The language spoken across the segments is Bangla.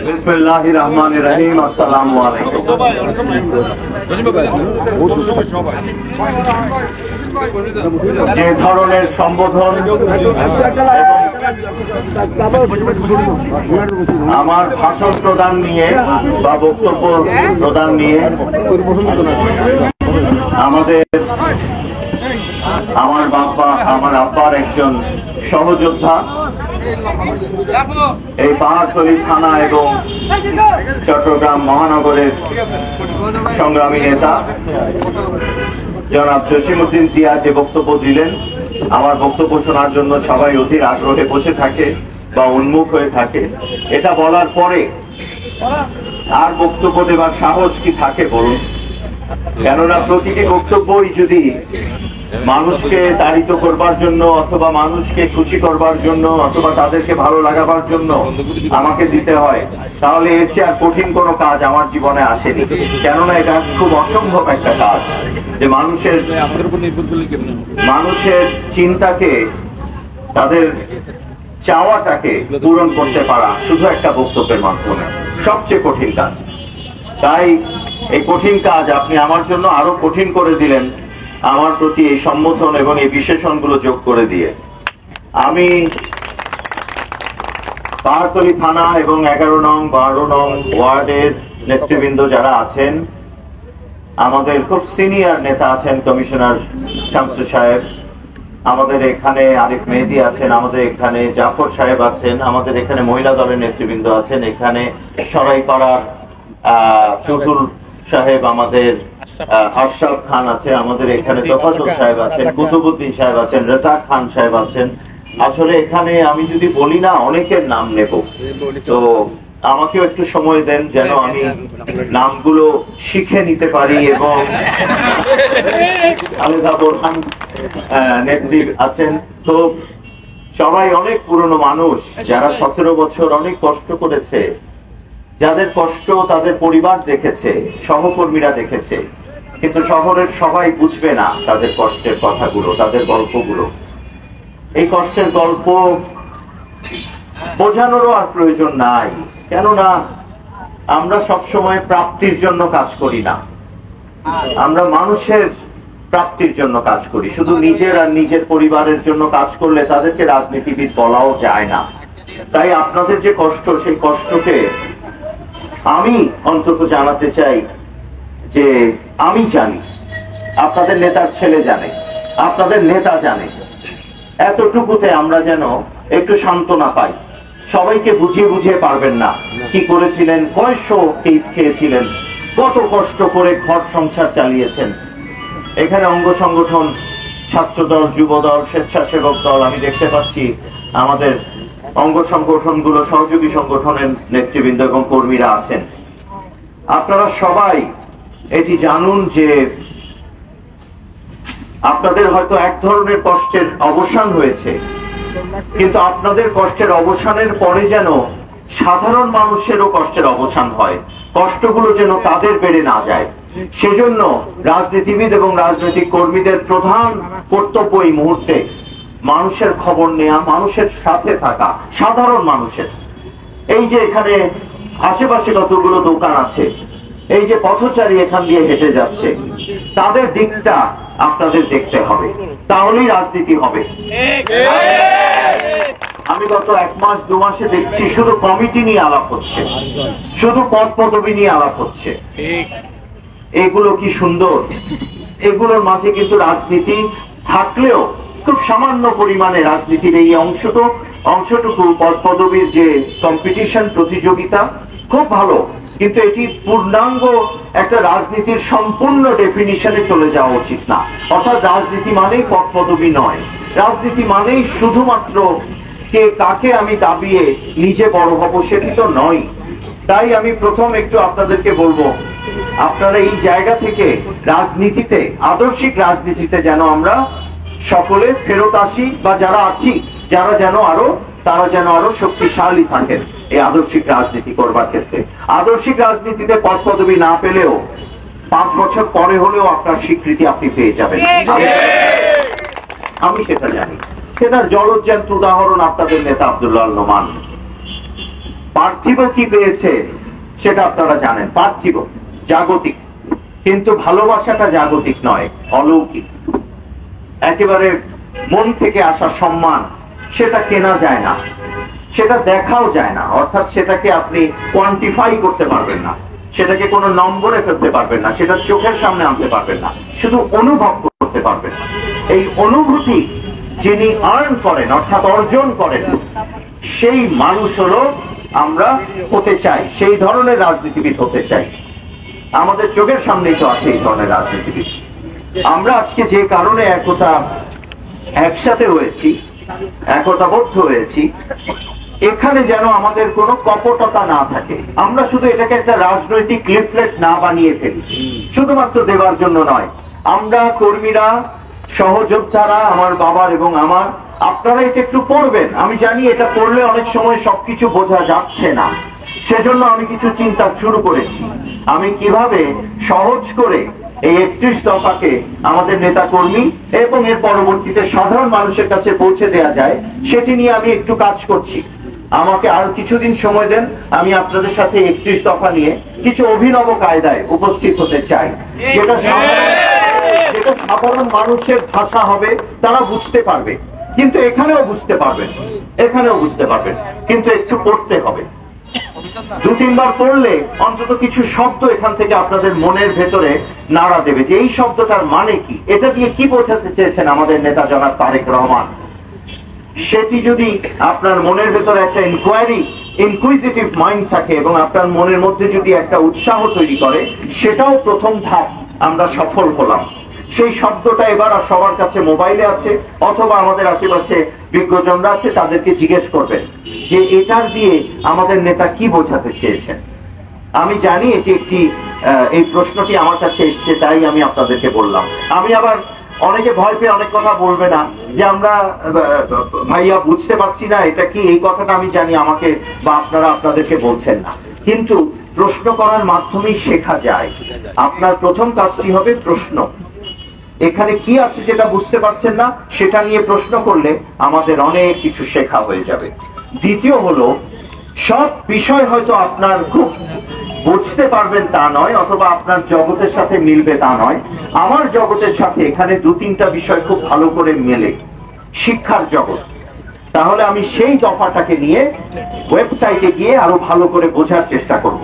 বিসমিল্লাহির রহমানির রহিম। আসসালামু আলাইকুম। যে ধরনের সম্বোধন আমার ভাষণ প্রদান নিয়ে বা বক্তব্য প্রদান নিয়ে আমার আব্বার একজন সহযোদ্ধা, এই পাহাড়তলী থানা এবং চট্টগ্রাম মহানগরের সংগ্রামী নেতা জনাব জসিমউদ্দিন জিয়া যে বক্তব্য দিলেন, আমার বক্তব্য শোনার জন্য সবাই অধীর আগ্রহে বসে থাকে বা উন্মুখ হয়ে থাকে। এটা বলার পরে আর বক্তব্য দেবার সাহস কি থাকে বলুন? কেননা প্রতিটি বক্তব্যই যদি মানুষকে তাড়িত করবার জন্য অথবা মানুষকে খুশি করবার জন্য অথবা তাদেরকে ভালো লাগাবার জন্য আমাকে দিতে হয়, তাহলে এর চেয়ে আর কঠিন কোনো কাজ আমার জীবনে আসেনি। কেননা এটা খুব অসম্ভব একটা কাজ যে মানুষের চিন্তাকে, তাদের চাওয়াটাকে পূরণ করতে পারা শুধু একটা বক্তব্যের মাধ্যমে সবচেয়ে কঠিন কাজ। তাই এই কঠিন কাজ আপনি আমার জন্য আরো কঠিন করে দিলেন আমার প্রতি এই সম্বোধন এবং এই বিশেষণগুলো যোগ করে দিয়ে। আমি পাহাড়তলী থানা এবং 11 নং 12 নং ওয়ার্ডের নেতৃবৃন্দ যারা আছেন, আমাদের খুব সিনিয়র নেতা আছেন কমিশনার শামসু সাহেব, আমাদের এখানে আরিফ মেহেদি আছেন, আমাদের এখানে জাফর সাহেব আছেন, আমাদের এখানে মহিলা দলের নেতৃবৃন্দ আছেন, এখানে সরাইপাড়ার ফতুল সাহেব, আমাদের আশরাফ খান আছে, আমাদের এখানে তোফাজ্জল সাহেব আছেন, কুতুবউদ্দিন সাহেব আছেন, রেজাক খান সাহেব আছেন। আসলে এখানে আমি যদি বলি না অনেকের নাম নেব, তো আমাকেও একটু সময় দেন যেন আমি নামগুলো শিখে নিতে পারি। এবং আলেদা বোরহান নেত্রী আছেন, তো সবাই অনেক পুরনো মানুষ যারা 17 বছর অনেক কষ্ট করেছে, যাদের কষ্ট তাদের পরিবার দেখেছে, সহকর্মীরা দেখেছে, কিন্তু শহরের সবাই বুঝবে না তাদের কষ্টের কথাগুলো, তাদের গল্পগুলো। এই কষ্টের গল্প বোঝানোরও আর প্রয়োজন নাই, কেননা আমরা সবসময় প্রাপ্তির জন্য কাজ করি না, আমরা মানুষের প্রাপ্তির জন্য কাজ করি। শুধু নিজের আর নিজের পরিবারের জন্য কাজ করলে তাদেরকে রাজনীতিবিদ বলাও যায় না। তাই আপনাদের যে কষ্ট, সেই কষ্টকে আমি অন্তত জানাতে চাই যে আমি জানি, আপনাদের নেতার ছেলে জানে, আপনাদের নেতা জানে। এতটুকুতে আমরা যেন একটু সান্ত্বনা পাই। সবাইকে বুঝিয়ে বুঝিয়ে পারবেন না কি করেছিলেন, কয়শো কেস খেয়েছিলেন, কত কষ্ট করে ঘর সংসার চালিয়েছেন। এখানে অঙ্গ সংগঠন, ছাত্রদল, যুবদল, স্বেচ্ছাসেবক দল, আমি দেখতে পাচ্ছি আমাদের অঙ্গ সংগঠনগুলো, সহযোগী সংগঠনের নেতৃবৃন্দ এবং কর্মীরা আছেন। আপনারা সবাই এটি জানুন যে আপনাদের হয়তো এক ধরনের কষ্টের অবসান হয়েছে, কিন্তু আপনাদের কষ্টের অবসানের পরে যেন সাধারণ মানুষেরও কষ্টের অবসান হয়, কষ্টগুলো যেন তাদের বেড়ে না যায়। সেজন্য রাজনীতিবিদ এবং রাজনৈতিক কর্মীদের প্রধান কর্তব্য এই মুহূর্তে মানুষের খবর নেওয়া, মানুষের সাথে থাকা, সাধারণ মানুষের। এই যে এখানে আশেপাশে কতগুলো দোকান আছে, এই যে পথচারী এখান দিয়ে হেঁটে যাচ্ছে, তাদের দিকটা আপনাদের দেখতে হবে, তাহলেই রাজনীতি হবে। আমি গত 1 মাস 2 মাসে দেখছি শুধু কমিটি নিয়ে আলাপ হচ্ছে, শুধু পদ পদবি নিয়ে আলাপ হচ্ছে। এগুলো কি সুন্দর? এগুলোর মাঝে কিন্তু রাজনীতি থাকলেও খুব সামান্য পরিমাণে রাজনীতির এই অংশটুকু পদ পদবীর যে কম্পিটিশন, প্রতিযোগিতা খুব ভালো, কিন্তু এটি পূর্ণাঙ্গ একটা রাজনীতির সম্পূর্ণ ডেফিনিশনে চলে যাওয়া উচিত না। অর্থাৎ রাজনীতি মানেই পদ পদবী নয়, রাজনীতি মানেই শুধুমাত্র কে কাকে আমি দাবিয়ে নিজে বড় হব, সেটি তো নয়। তাই আমি প্রথম একটু আপনাদেরকে বলবো, আপনারা এই জায়গা থেকে রাজনীতিতে, আদর্শিক রাজনীতিতে যেন আমরা সকলে ফেরত আসি, বা যারা আছি তারা যেন আরো শক্তিশালী থাকেন এই আদর্শিক রাজনীতি করবার ক্ষেত্রে। আদর্শিক রাজনীতিতে পদ পদবী না পেলেও 5 বছর পরে হলেও আপনার স্বীকৃতি আপনি পেয়ে যাবেন, আমি সেটা জানি। সেটার জলজ্যান্ত উদাহরণ আপনাদের নেতা আব্দুল্লাহ আল নোমান। পার্থিব কি পেয়েছে সেটা আপনারা জানেন, পার্থিব জাগতিক, কিন্তু ভালোবাসাটা জাগতিক নয়, অলৌকিক। একেবারে মন থেকে আসা সম্মান, সেটা কেনা যায় না, সেটা দেখাও যায় না, অর্থাৎ সেটাকে আপনি কোয়ান্টিফাই করতে পারবেন না, সেটাকে কোনো নম্বরে ফেলতে পারবেন না, সেটা চোখের সামনে আনতে পারবেন না, শুধু অনুভব করতে পারবেন। এই অনুভূতি যিনি আর্ন করেন, অর্থাৎ অর্জন করেন, সেই মানুষ হলো আমরা হতে চাই, সেই ধরনের রাজনীতিবিদ হতে চাই। আমাদের চোখের সামনেই তো আছে এই ধরনের রাজনীতিবিদ। আমরা আজকে যে কারণে একসাথে হয়েছি, একতাবদ্ধ হয়েছি, এখানে যেন আমাদের কোনো কপটতা না থাকে। আমরা শুধু এটাকে একটা রাজনৈতিক লিফলেট না বানিয়ে ফেলি, শুধুমাত্র দেওয়ার জন্য নয়। আমরা কর্মীরা, সহযোদ্ধারা, আমার বাবার এবং আমার, আপনারা এটা একটু পড়বেন। আমি জানি এটা পড়লে অনেক সময় সবকিছু বোঝা যাচ্ছে না, সেজন্য আমি কিছু চিন্তা শুরু করেছি। আমি কিভাবে সহজ করে এই 31 দফাকে আমাদের নেতা কর্মী এবং এর পরবর্তীতে সাধারণ মানুষের কাছে পৌঁছে দেওয়া যায়, সেটি নিয়ে আমি একটু কাজ করছি। আমাকে আর কিছুদিন সময় দেন, আমি আপনাদের সাথে 31 দফা নিয়ে কিছু অভিনব কায়দায় উপস্থিত হতে চাই, যেটা সাধারণ মানুষের ভাষা হবে, তারা বুঝতে পারবে। কিন্তু এখানেও বুঝতে পারবেন, কিন্তু একটু পড়তে হবে। 2-3 বার পড়লে অন্তত কিছু শব্দ এখান থেকে আপনাদের মনের ভেতরে নাড়া দেবে, যে এই শব্দটার মানে কি, এটা দিয়ে কি বোঝাতে চেয়েছেন আমাদের নেতা জনাব তারেক রহমান। সেটি যদি আপনার মনের ভেতরে একটা ইনকুইজিটিভ মাইন্ড থাকে এবং আপনার মনের মধ্যে যদি একটা উৎসাহ তৈরি করে, সেটাও প্রথম ধাপ, আমরা সফল হলাম। সেই শব্দটা এবার সবার কাছে মোবাইলে আছে, অথবা আমাদের আশেপাশে বিজ্ঞজনরা আছে, তাদেরকে জিজ্ঞেস করবেন যে এটার দিয়ে আমাদের নেতা কি বোঝাতে চেয়েছেন। আমি জানি এই প্রশ্নটি আমার কাছে এসছে, তাই আমি আপনাদেরকে বললাম। আমি আবার, অনেকে ভয় পেয়ে অনেক কথা বলবে না যে আমরা ভাইয়া বুঝতে পারছি না এটা কি, এই কথাটা আমি জানি আমাকে বা আপনারা আপনাদেরকে বলছেন না, কিন্তু প্রশ্ন করার মাধ্যমেই শেখা যায়। আপনার প্রথম কাজটি হবে প্রশ্ন। এখানে কি আছে যেটা বুঝতে পারছেন না, সেটা নিয়ে প্রশ্ন করলে আমাদের অনেক কিছু শেখা হয়ে যাবে। দ্বিতীয় হলো, সব বিষয় হয়তো আপনার খুব বুঝতে পারবেন তা নয়, অথবা আপনার জগতের সাথে মিলবে তা নয়। আমার জগতের সাথে এখানে 2-3টা বিষয় খুব ভালো করে মেলে। শিক্ষার জগৎ, তাহলে আমি সেই দফাটাকে নিয়ে ওয়েবসাইটে গিয়ে আরো ভালো করে বোঝার চেষ্টা করব।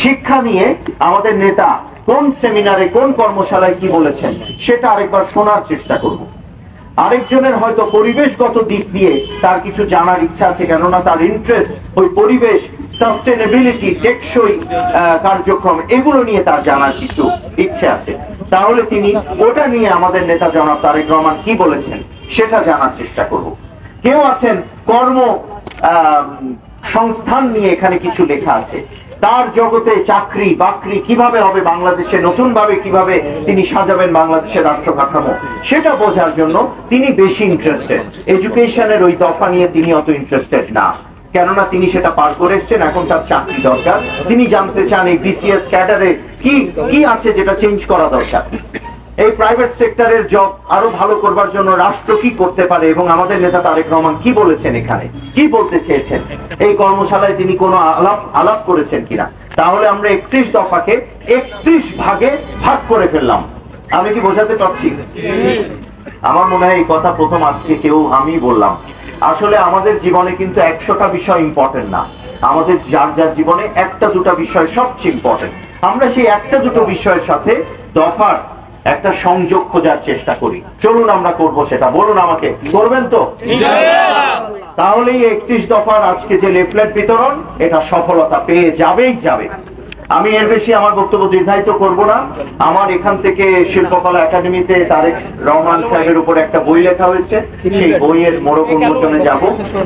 শিক্ষা নিয়ে আমাদের নেতা কোন সেমিনারে, কোন কর্মশালায় কি বলেছেন, সেটা আরেকবার শোনার চেষ্টা করব। আরেকজনের হয়তো পরিবেশগত দিক দিয়ে তার কিছু জানার ইচ্ছা আছে, কেননা তার ইন্টারেস্ট ওই পরিবেশ, সাস্টেনেবিলিটি, টেকসই কার্যক্রম, এগুলো নিয়ে তার জানার কিছু ইচ্ছে আছে। তাহলে তিনি ওটা নিয়ে আমাদের নেতা জনাব তারেক রহমান কি বলেছেন সেটা জানার চেষ্টা করব। কেউ আছেন কর্ম সংস্থান নিয়ে, এখানে কিছু লেখা আছে, তার জগতে চাকরি বাকরি কিভাবে হবে বাংলাদেশে, নতুন ভাবে কিভাবে তিনি সাজাবেন বাংলাদেশের রাষ্ট্র কাঠামো, সেটা বোঝার জন্য তিনি বেশি ইন্টারেস্টেড। এডুকেশনের ওই দফা নিয়ে তিনি অত ইন্টারেস্টেড না, কেননা তিনি সেটা পার করে এসছেন, এখন তার চাকরি দরকার। তিনি জানতে চান এই বিসিএস ক্যাডারে কি আছে যেটা চেঞ্জ করা দরকার, এই প্রাইভেট সেক্টরের জব আরো ভালো করবার জন্য রাষ্ট্র কি করতে পারে, এবং আমাদের নেতা তারেক রহমান কি বলেছেন, এখানে কি বলতে চেয়েছেন, এই কর্মশালায় তিনি কোনো আলাপ করেছেন কিনা। তাহলে আমরা 31 দফাকে 31 ভাগে ভাগ করে ফেললাম। আমি কি বোঝাতে পারছি? আমার মনে হয় এই কথা প্রথম আজকে আমি বললাম। আসলে আমাদের জীবনে কিন্তু 100টা বিষয় ইম্পর্টেন্ট না, আমাদের যার জীবনে 1টা-2টা বিষয় সবচেয়ে ইম্পর্টেন্ট। আমরা সেই 1টা-2টো বিষয়ের সাথে দফার একটা সংযোগ খোঁজার চেষ্টা করি। চলুন আমরা করব সেটা। বলুন আমাকে, করবেন তো? তাহলে 31 দফার আজকে যে লিফলেট বিতরণ, এটা সফলতা পেয়ে যাবে। আমি এর বেশি আমার বক্তব্য দীর্ঘায়িত করব না। আমার এখান থেকে শিল্পকলা একাডেমিতে তারেক রহমান সাহেবের উপর একটা বই লেখা হয়েছে, সেই বইয়ের মোড়ক উন্মোচনে যাব,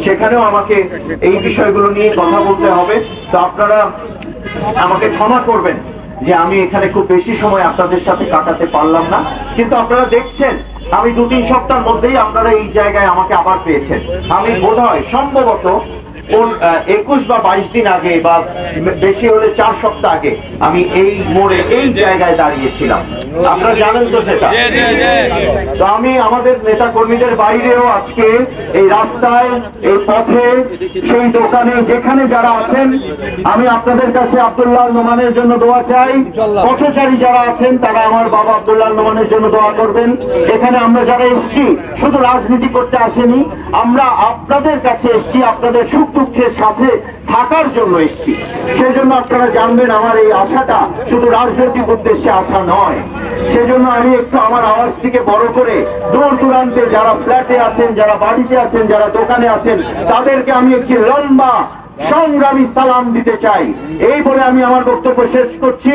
সেখানেও আমাকে এই বিষয়গুলো নিয়ে কথা বলতে হবে। তো আপনারা আমাকে ক্ষমা করবেন যে আমি এখানে খুব বেশি সময় আপনাদের সাথে কাটাতে পারলাম না, কিন্তু আপনারা দেখছেন আমি 2-3 সপ্তাহের মধ্যেই আপনারা এই জায়গায় আমাকে আবার পেয়েছেন। আমি বোধহয় সম্ভবত 21 বা 22 দিন আগে বা বেশি হলে 4 সপ্তাহ আগে আমি এই মোড়ে এই জায়গায় দাঁড়িয়েছিলাম, আপনারা জানেন তো সেটা। তো আমি আমাদের নেতা কর্মীদের বাইরেও আজকে এই রাস্তায়, এই পথে, সেই দোকানে, যেখানে যারা আছেন, আমি আপনাদের কাছে আব্দুল্লাহ নোমানের জন্য দোয়া চাই। পথচারী যারা আছেন তারা আমার বাবা আব্দুল্লাহ নোমানের জন্য দোয়া করবেন। এখানে আমরা যারা এসছি শুধু রাজনীতি করতে আসেনি, আমরা আপনাদের কাছে এসছি আপনাদের সুখ দুঃখের সাথে থাকার জন্য এসছি। সেই জন্য আপনারা জানবেন আমার এই আশাটা শুধু রাজনৈতিক উদ্দেশ্যে আসা নয়। সেজন্য আমি একটু আমার আওয়াজটিকে বড় করে দূর দূরান্তে যারা ফ্ল্যাটে আছেন, যারা বাড়িতে আছেন, যারা দোকানে আছেন, তাদেরকে আমি একটি লম্বা সংগ্রামী সালাম দিতে চাই। এই বলে আমি আমার বক্তব্য শেষ করছি।